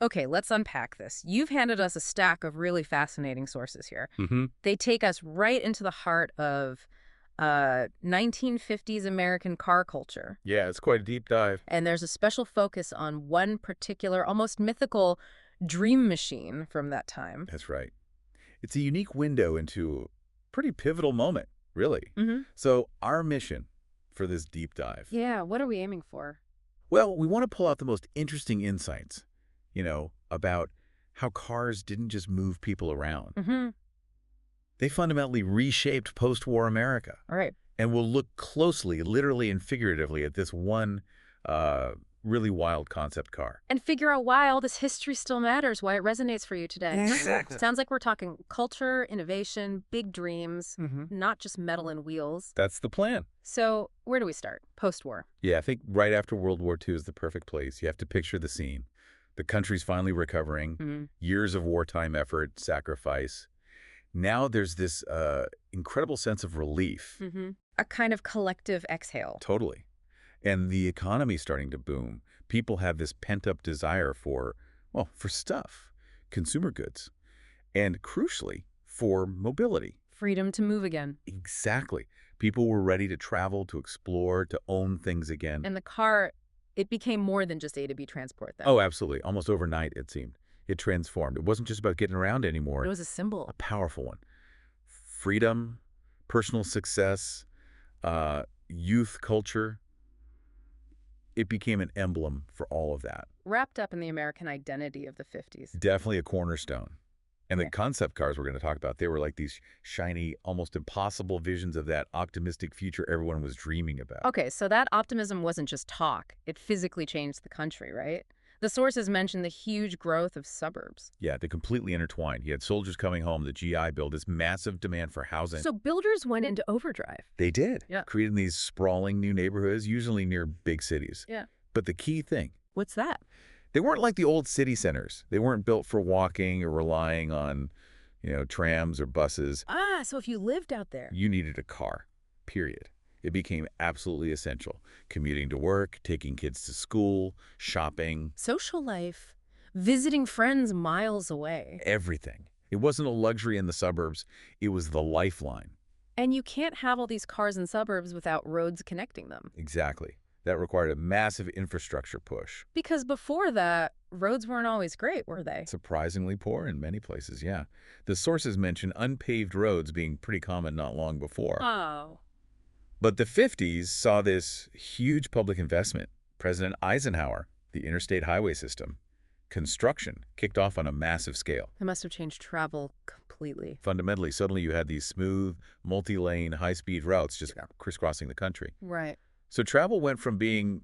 Okay, let's unpack this. You've handed us a stack of really fascinating sources here. They take us right into the heart of 1950s American car culture. Yeah, it's quite a deep dive. And there's a special focus on one particular, almost mythical dream machine from that time. That's right. It's a unique window into a pretty pivotal moment, really. Mm-hmm. So our mission for this deep dive, Yeah, what are we aiming for? well, we want to pull out the most interesting insights, about how cars didn't just move people around. Mm-hmm. They fundamentally reshaped post-war America. All right. And we'll look closely, literally and figuratively, at this one really wild concept car. And figure out why all this history still matters, why it resonates for you today. Exactly. Sounds like we're talking culture, innovation, big dreams, Mm-hmm. not just metal and wheels. That's the plan. So where do we start? Post-war. Yeah, I think right after World War II is the perfect place. You have to picture the scene. The country's finally recovering, years of wartime effort, sacrifice. Now there's this incredible sense of relief. A kind of collective exhale. Totally. And the economy's starting to boom. People have this pent-up desire for stuff, consumer goods, and crucially, for mobility. Freedom to move again. Exactly. People were ready to travel, to explore, to own things again. And the car, it became more than just A to B transport then. Oh, absolutely. Almost overnight, it seemed. It transformed. It wasn't just about getting around anymore. It was a symbol. A powerful one. Freedom, personal success, youth culture. It became an emblem for all of that. Wrapped up in the American identity of the 50s. Definitely a cornerstone. And the concept cars we're going to talk about, they were like these shiny, almost impossible visions of that optimistic future everyone was dreaming about. Okay, so that optimism wasn't just talk. It physically changed the country, right? The sources mentioned the huge growth of suburbs. Yeah, they completely intertwined. You had soldiers coming home, the GI Bill, this massive demand for housing. So builders went into overdrive. They did. Yeah. Creating these sprawling new neighborhoods, usually near big cities. Yeah. But the key thing, What's that? they weren't like the old city centers. They weren't built for walking or relying on, trams or buses. Ah, so if you lived out there. You needed a car, period. It became absolutely essential. Commuting to work, taking kids to school, shopping. Social life, visiting friends miles away. Everything. It wasn't a luxury in the suburbs. It was the lifeline. And you can't have all these cars in suburbs without roads connecting them. Exactly. That required a massive infrastructure push. Because before that, roads weren't always great, were they? Surprisingly poor in many places, yeah. The sources mention unpaved roads being pretty common not long before. Oh. But the 50s saw this huge public investment. President Eisenhower, the interstate highway system, construction kicked off on a massive scale. It must have changed travel completely. Fundamentally, suddenly you had these smooth, multi-lane, high-speed routes just crisscrossing the country. Right. So travel went from being,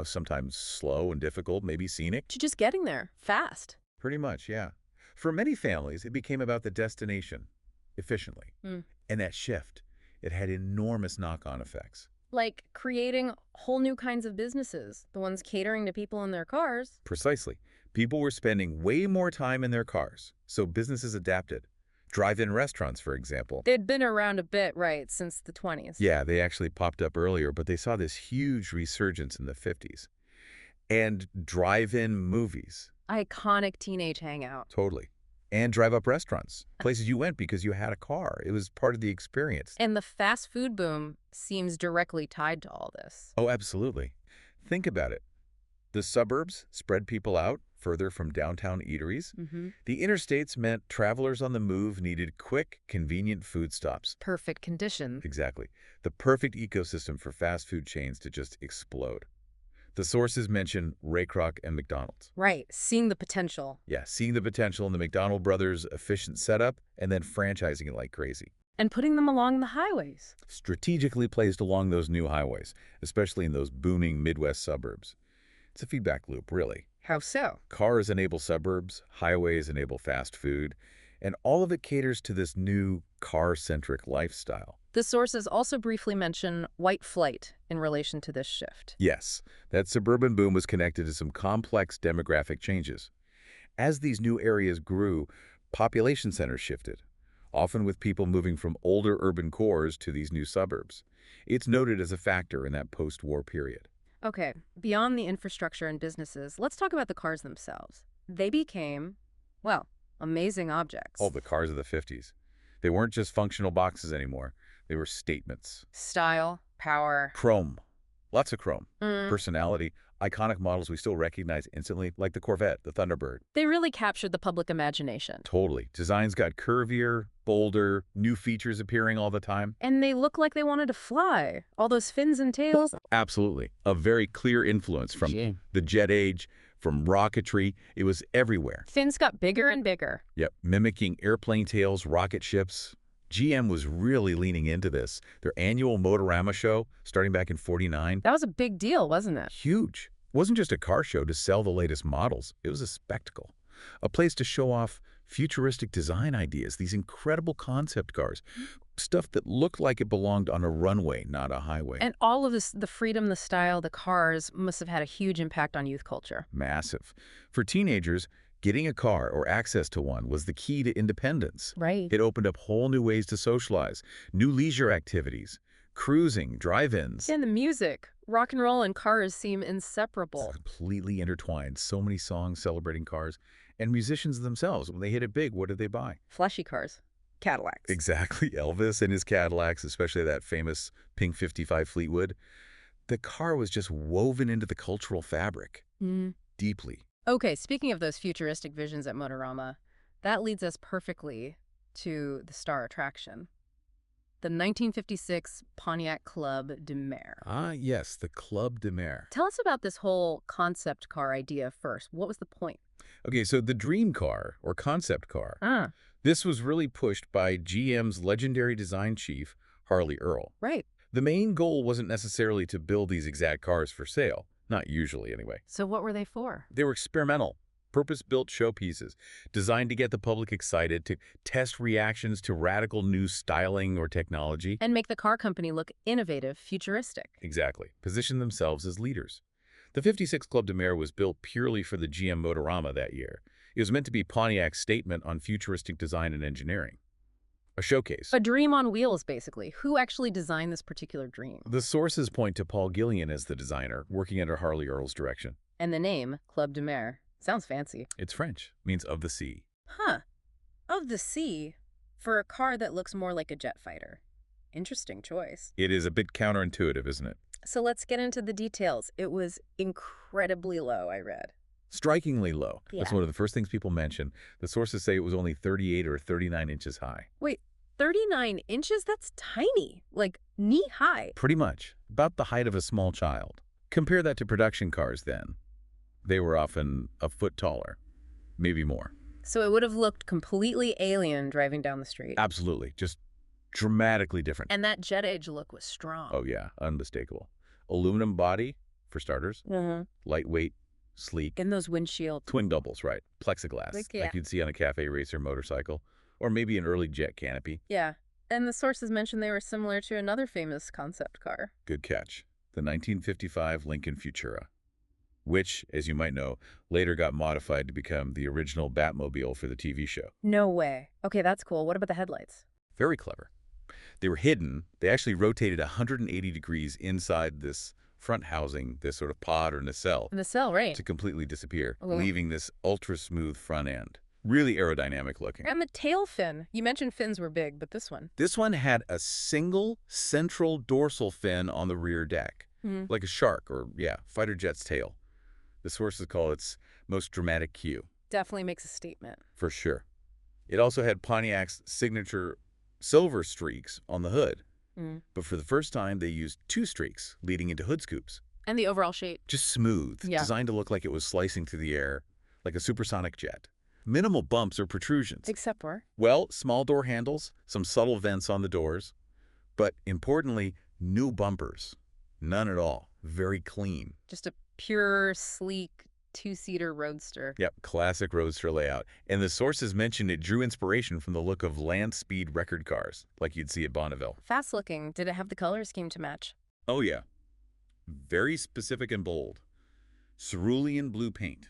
sometimes slow and difficult, maybe scenic. To just getting there, fast. Pretty much, yeah. For many families, it became about the destination, efficiently. And that shift, it had enormous knock-on effects. Like creating whole new kinds of businesses, the ones catering to people in their cars. Precisely. People were spending way more time in their cars, so businesses adapted. Drive-in restaurants, for example. They'd been around a bit, right, since the 20s. Yeah, they actually popped up earlier, but they saw this huge resurgence in the 50s. And drive-in movies. Iconic teenage hangout. Totally. And drive-up restaurants. Places you went because you had a car. It was part of the experience. And the fast food boom seems directly tied to all this. Oh, absolutely. Think about it. The suburbs spread people out further from downtown eateries. The interstates meant travelers on the move needed quick, convenient food stops. Perfect condition. Exactly. The perfect ecosystem for fast food chains to just explode. The sources mention Ray Kroc and McDonald's. Right, seeing the potential. Yeah, seeing the potential in the McDonald brothers' efficient setup and then franchising it like crazy. And putting them along the highways. Strategically placed along those new highways, especially in those booming Midwest suburbs. It's a feedback loop, really. How so? Cars enable suburbs, highways enable fast food, and all of it caters to this new car-centric lifestyle. The sources also briefly mention white flight in relation to this shift. Yes, that suburban boom was connected to some complex demographic changes. As these new areas grew, population centers shifted, often with people moving from older urban cores to these new suburbs. It's noted as a factor in that post-war period. Okay, beyond the infrastructure and businesses, let's talk about the cars themselves. they became, well, amazing Oh, objects. the cars of the 50s. They weren't just functional boxes anymore. They were statements. Style, power. Chrome. Lots of chrome. Mm. Personality. Iconic models we still recognize instantly, like the Corvette, the Thunderbird. They really captured the public imagination. Totally. Designs got curvier, bolder, new features appearing all the time. And they look like they wanted to fly. All those fins and tails. Absolutely. A very clear influence from the jet age, from rocketry. It was everywhere. Fins got bigger and bigger. Yep, mimicking airplane tails, rocket ships. GM was really leaning into this. Their annual Motorama show, starting back in '49. That was a big deal, wasn't it? Huge. It wasn't just a car show to sell the latest models. It was a spectacle. A place to show off futuristic design ideas, these incredible concept cars. Stuff that looked like it belonged on a runway, not a highway. And all of this, the freedom, the style, the cars, must have had a huge impact on youth culture. Massive. For teenagers, getting a car or access to one was the key to independence. Right. It opened up whole new ways to socialize, new leisure activities, cruising, drive-ins. And the music. Rock and roll and cars seem inseparable. Completely intertwined. So many songs celebrating cars. And musicians themselves, when they hit it big, what did they buy? Flashy cars. Cadillacs. Exactly. Elvis and his Cadillacs, especially that famous pink 55 Fleetwood. The car was just woven into the cultural fabric. Deeply. Okay, speaking of those futuristic visions at Motorama, that leads us perfectly to the star attraction. The 1956 Pontiac Club de Mer. Ah, yes, the Club de Mer. Tell us about this whole concept car idea first. What was the point? Okay, so the dream car, or concept car, this was really pushed by GM's legendary design chief, Harley Earl. Right. The main goal wasn't necessarily to build these exact cars for sale. Not usually, anyway. So what were they for? They were experimental, purpose-built showpieces designed to get the public excited, to test reactions to radical new styling or technology. And make the car company look innovative, futuristic. Exactly. Position themselves as leaders. The 56 Club de Mer was built purely for the GM Motorama that year. It was meant to be Pontiac's statement on futuristic design and engineering. A showcase. A dream on wheels, basically. Who actually designed this particular dream? The sources point to Paul Gillian as the designer, working under Harley Earl's direction. And the name, Club de Mer, sounds fancy. It's French, means of the sea. Huh. Of the sea, for a car that looks more like a jet fighter. Interesting choice. It is a bit counterintuitive, isn't it? So let's get into the details. It was incredibly low, I read. Strikingly low. Yeah. That's one of the first things people mention. The sources say it was only 38 or 39 inches high. Wait, 39 inches? That's tiny. Like knee-high. Pretty much. About the height of a small child. Compare that to production cars then. They were often a foot taller. Maybe more. So it would have looked completely alien driving down the street. Absolutely. Just dramatically different. And that jet age look was strong. Oh, yeah. Unmistakable. Aluminum body, for starters. Lightweight, sleek. And those windshields. Twin doubles, right. Plexiglass. Like you'd see on a cafe racer motorcycle. Or maybe an early jet canopy. Yeah. And the sources mentioned they were similar to another famous concept car. Good catch. The 1955 Lincoln Futura. Which, as you might know, later got modified to become the original Batmobile for the TV show. No way. Okay, that's cool. What about the headlights? Very clever. They were hidden. They actually rotated 180 degrees inside this front housing, this sort of pod or nacelle. Nacelle, right. To completely disappear, leaving this ultra-smooth front end. Really aerodynamic looking. And the tail fin. You mentioned fins were big, but this one? This one had a single central dorsal fin on the rear deck. Like a shark or, fighter jet's tail. The sources call its most dramatic cue. Definitely makes a statement. For sure. It also had Pontiac's signature silver streaks on the hood. But for the first time, they used two streaks leading into hood scoops. And the overall shape. Just smooth, designed to look like it was slicing through the air, like a supersonic jet. Minimal bumps or protrusions. Except for? Well, small door handles, some subtle vents on the doors. But importantly, new bumpers. None at all. Very clean. Just a pure, sleek, two-seater roadster. Yep, classic roadster layout. And the sources mentioned it drew inspiration from the look of land speed record cars, like you'd see at Bonneville. Fast-looking. Did it have the color scheme to match? Oh, yeah. Very specific and bold. Cerulean blue paint.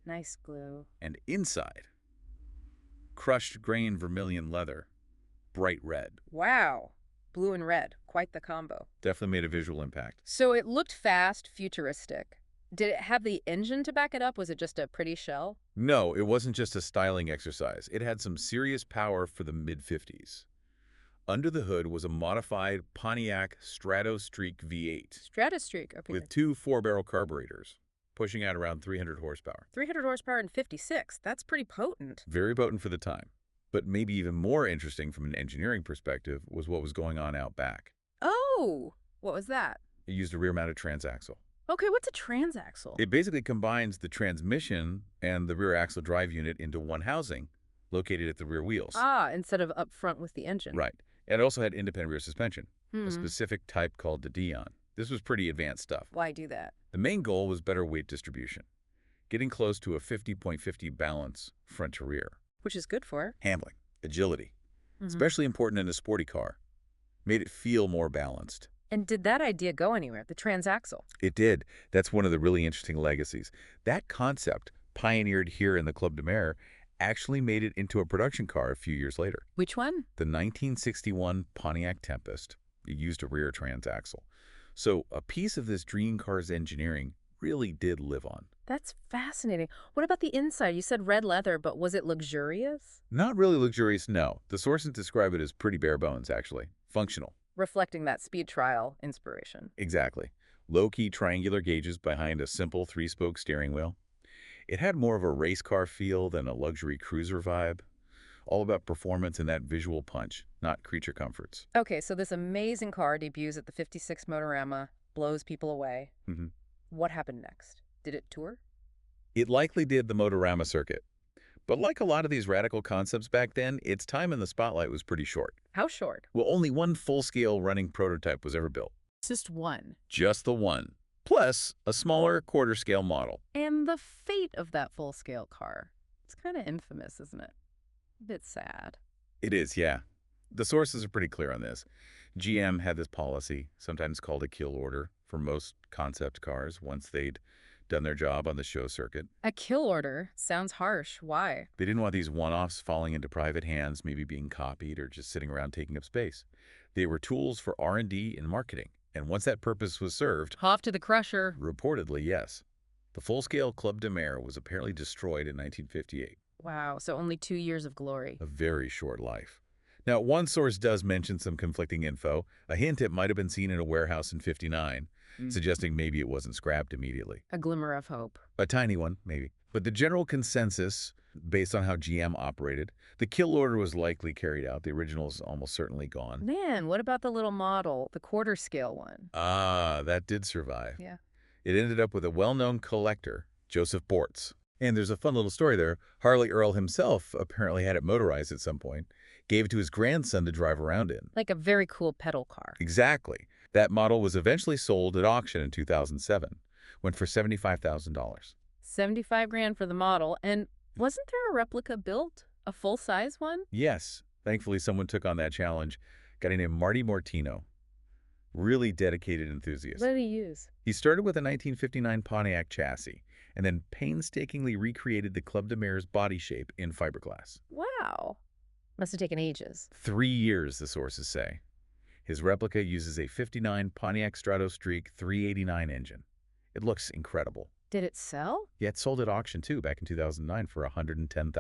Nice glue. And inside, crushed grain vermilion leather. Bright red. Wow. Blue and red. Quite the combo. Definitely made a visual impact. So it looked fast, futuristic. Did it have the engine to back it up? Was it just a pretty shell? No, it wasn't just a styling exercise. It had some serious power for the mid-50s. Under the hood was a modified Pontiac Stratostreak V8 Stratostreak, okay. with two 4-barrel carburetors, pushing out around 300 horsepower. 300 horsepower and 56. That's pretty potent. Very potent for the time. But maybe even more interesting from an engineering perspective was what was going on out back. Oh, what was that? It used a rear-mounted transaxle. Okay, what's a transaxle? It basically combines the transmission and the rear axle drive unit into one housing located at the rear wheels. Ah, instead of up front with the engine. Right. It also had independent rear suspension, Hmm. a specific type called the Dion. This was pretty advanced stuff. Why do that? The main goal was better weight distribution, getting close to a 50-50 balance front to rear. Which is good for? Handling, agility, Mhm. especially important in a sporty car, made it feel more balanced. And did that idea go anywhere, the transaxle? It did. That's one of the really interesting legacies. That concept, pioneered here in the Club de Mer, actually made it into a production car a few years later. Which one? The 1961 Pontiac Tempest. It used a rear transaxle. So a piece of this dream car's engineering really did live on. That's fascinating. What about the inside? You said red leather, but was it luxurious? Not really luxurious, no. The sources describe it as pretty bare bones, actually. Functional. Reflecting that speed trial inspiration. Exactly. Low-key triangular gauges behind a simple 3-spoke steering wheel. It had more of a race car feel than a luxury cruiser vibe. All about performance and that visual punch, not creature comforts. Okay, so this amazing car debuts at the 56 Motorama, blows people away. Mm-hmm. What happened next? Did it tour? It likely did the Motorama circuit. But like a lot of these radical concepts back then, its time in the spotlight was pretty short. How short? Well, only one full-scale running prototype was ever built. Just one. Just the one. Plus, a smaller quarter-scale model. And the fate of that full-scale car. It's kind of infamous, isn't it? A bit sad. It is, yeah. The sources are pretty clear on this. GM had this policy, sometimes called a kill order, for most concept cars once they'd done their job on the show circuit. A kill order sounds harsh. Why? They didn't want these one-offs falling into private hands, maybe being copied or just sitting around taking up space. They were tools for R&D and marketing. And once that purpose was served, Off to the crusher. reportedly, yes. The full-scale Club de Mer was apparently destroyed in 1958. Wow, so only 2 years of glory. A very short life. Now, one source does mention some conflicting info, a hint it might have been seen in a warehouse in '59, suggesting maybe it wasn't scrapped immediately. A glimmer of hope. A tiny one, maybe. But the general consensus, based on how GM operated, the kill order was likely carried out. The original is almost certainly gone. Man, what about the little model, the quarter scale one? Ah, that did survive. Yeah. It ended up with a well-known collector, Joseph Bortz. And there's a fun little story there. Harley Earl himself apparently had it motorized at some point, gave it to his grandson to drive around in. Like a very cool pedal car. Exactly. That model was eventually sold at auction in 2007. Went for $75,000. 75 grand for the model. And wasn't there a replica built? A full-size one? Yes. Thankfully, someone took on that challenge. A guy named Marty Martino. Really dedicated enthusiast. What did he use? He started with a 1959 Pontiac chassis and then painstakingly recreated the Club de Mer's body shape in fiberglass. Wow. Must have taken ages. 3 years, the sources say. His replica uses a '59 Pontiac Stratostreak 389 engine. It looks incredible. Did it sell? Yeah, it sold at auction, too, back in 2009 for $110,000.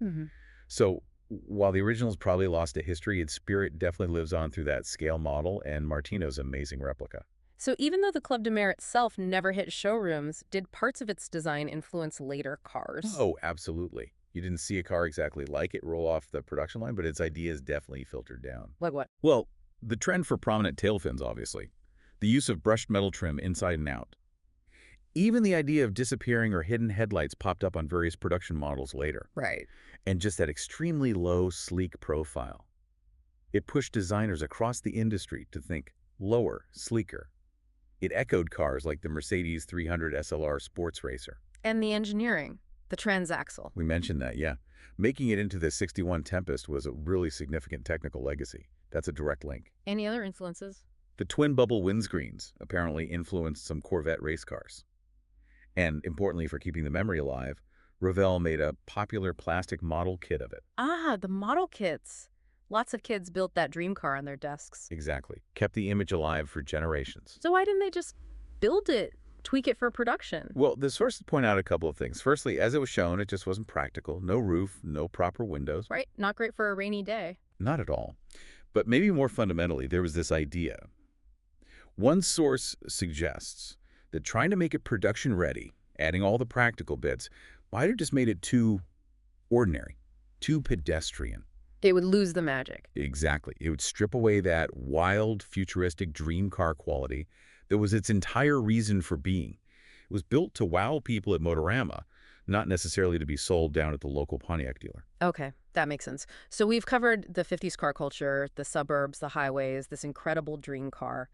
Mm-hmm. So while the original's probably lost to history, its spirit definitely lives on through that scale model and Martino's amazing replica. So even though the Club de Mer itself never hit showrooms, did parts of its design influence later cars? Oh, absolutely. You didn't see a car exactly like it roll off the production line, but its ideas definitely filtered down. Like what? Well, the trend for prominent tail fins, obviously. The use of brushed metal trim inside and out. Even the idea of disappearing or hidden headlights popped up on various production models later. Right. And just that extremely low, sleek profile. It pushed designers across the industry to think lower, sleeker. It echoed cars like the Mercedes 300 SLR sports racer. And the engineering, the transaxle. We mentioned that, yeah. Making it into the '61 Tempest was a really significant technical legacy. That's a direct link. Any other influences? The twin-bubble windscreens apparently influenced some Corvette race cars. And importantly for keeping the memory alive, Revell made a popular plastic model kit of it. Ah, the model kits. Lots of kids built that dream car on their desks. Exactly. Kept the image alive for generations. So why didn't they just build it tweak it for production. Well, the sources point out a couple of things. Firstly, as it was shown, it just wasn't practical. No roof, no proper windows. Right? Not great for a rainy day. Not at all. But maybe more fundamentally, there was this idea. One source suggests that trying to make it production ready, adding all the practical bits, might have just made it too ordinary, too pedestrian. It would lose the magic. Exactly. It would strip away that wild, futuristic dream car quality that was its entire reason for being. It was built to wow people at Motorama, not necessarily to be sold down at the local Pontiac dealer. Okay, that makes sense. So we've covered the 50s car culture, the suburbs, the highways, this incredible dream car.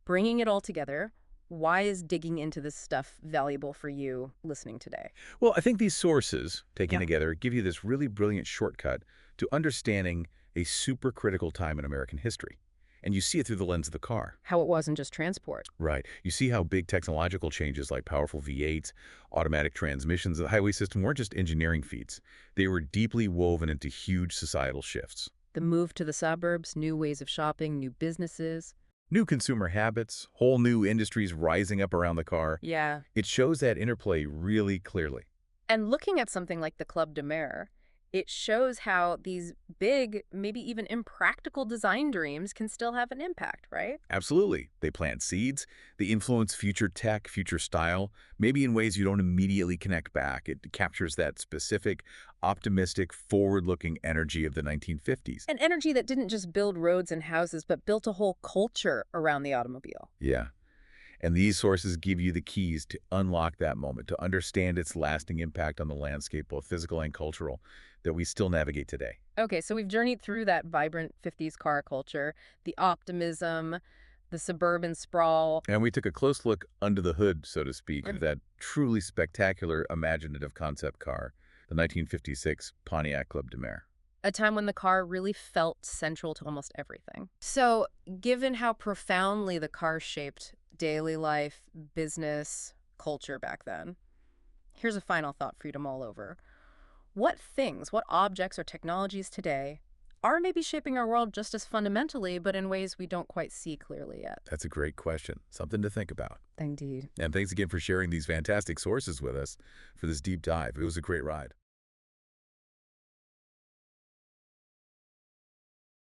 Bringing it all together, why is digging into this stuff valuable for you listening today? Well, I think these sources, taken Yeah. together, give you this really brilliant shortcut to understanding a super critical time in American history. And you see it through the lens of the car. How it wasn't just transport. Right. You see how big technological changes like powerful V8s, automatic transmissions, the highway system weren't just engineering feats. They were deeply woven into huge societal shifts. The move to the suburbs, new ways of shopping, new businesses. New consumer habits, whole new industries rising up around the car. Yeah. It shows that interplay really clearly. And looking at something like the Club de Mer, it shows how these big, maybe even impractical design dreams can still have an impact, right? Absolutely. They plant seeds. They influence future tech, future style, maybe in ways you don't immediately connect back. It captures that specific, optimistic, forward-looking energy of the 1950s. An energy that didn't just build roads and houses, but built a whole culture around the automobile. Yeah. And these sources give you the keys to unlock that moment, to understand its lasting impact on the landscape, both physical and cultural, that we still navigate today. Okay, so we've journeyed through that vibrant 50s car culture, the optimism, the suburban sprawl. And we took a close look under the hood, so to speak, of that truly spectacular, imaginative concept car, the 1956 Pontiac Club de Mer. A time when the car really felt central to almost everything. So, given how profoundly the car shaped daily life, business, culture back then, here's a final thought for you to mull over. What things, what objects or technologies today are maybe shaping our world just as fundamentally, but in ways we don't quite see clearly yet? That's a great question. Something to think about. Indeed. And thanks again for sharing these fantastic sources with us for this deep dive. It was a great ride.